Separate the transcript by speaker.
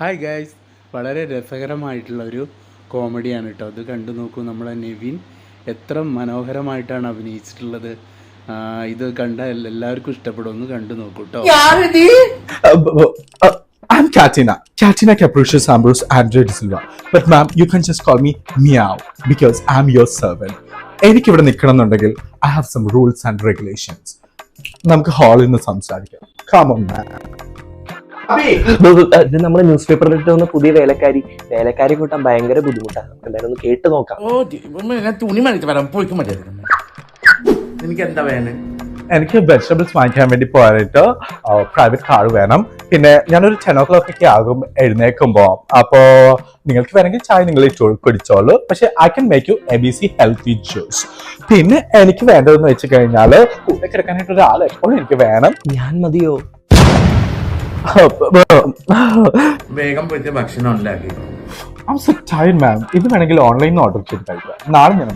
Speaker 1: Hi guys, വളരെ രസകരമായിട്ടുള്ള ഒരു കോമഡിയാണ് കേട്ടോ. അത് കണ്ടു നോക്കൂ. നമ്മളെ നെവിൻ എത്ര മനോഹരമായിട്ടാണ് അഭിനയിച്ചിട്ടുള്ളത്. ഇത് കണ്ട എല്ലാവർക്കും ഇഷ്ടപ്പെടും. ഒന്ന് കണ്ടു നോക്കൂ കേട്ടോ.
Speaker 2: I'm Katina. Katina Capricious Ambrose Andre Silva. But ma'am, you can just call me Meow because I'm your servant. എനിക്കിവിടെ നിൽക്കണം എന്നുണ്ടെങ്കിൽ I have some rules and regulations. നമുക്ക് ഹാളിൽ നിന്ന് സംസാരിക്കാം. Come on, man.
Speaker 3: ഇത് നമ്മുടെ ന്യൂസ് പേപ്പറിൽ ഇട്ട് വന്ന പുതിയ വേലക്കാരി കൂട്ടാൻ ഭയങ്കര ബുദ്ധിമുട്ടാണ്. എന്തായാലും ഒന്ന് കേട്ട് നോക്കാം.
Speaker 4: തുണി മണിച്ച് വരാം, പോയിക്കും മതി. എനിക്ക് എന്താ വേണം?
Speaker 2: എനിക്ക് വെജിറ്റബിൾസ് വാങ്ങിക്കാൻ വേണ്ടി പോകാനായിട്ട് പ്രൈവറ്റ് കാർ വേണം. പിന്നെ ഞാനൊരു 10 o'clock ഒക്കെ ആകും എഴുന്നേക്കുമ്പോ. അപ്പോ നിങ്ങൾക്ക് വേണമെങ്കിൽ ചായ നിങ്ങൾ കുടിച്ചോളൂ. പക്ഷെ I can make you ABC healthy juice. പിന്നെ എനിക്ക് വേണ്ടതെന്ന് വെച്ച് കഴിഞ്ഞാല് കൂടെ കിടക്കാനായിട്ട് ഒരാൾ എപ്പോഴും എനിക്ക് വേണം.
Speaker 3: ഞാൻ മതിയോ?
Speaker 4: വേഗം പോയിട്ട് ഭക്ഷണം ഉണ്ടാക്കി.
Speaker 2: I'm so tired, ma'am. ഇത് വേണമെങ്കിൽ ഓൺലൈനിൽ ഓർഡർ ചെയ്ത് കഴിക്കാം. നാളെ ഞാൻ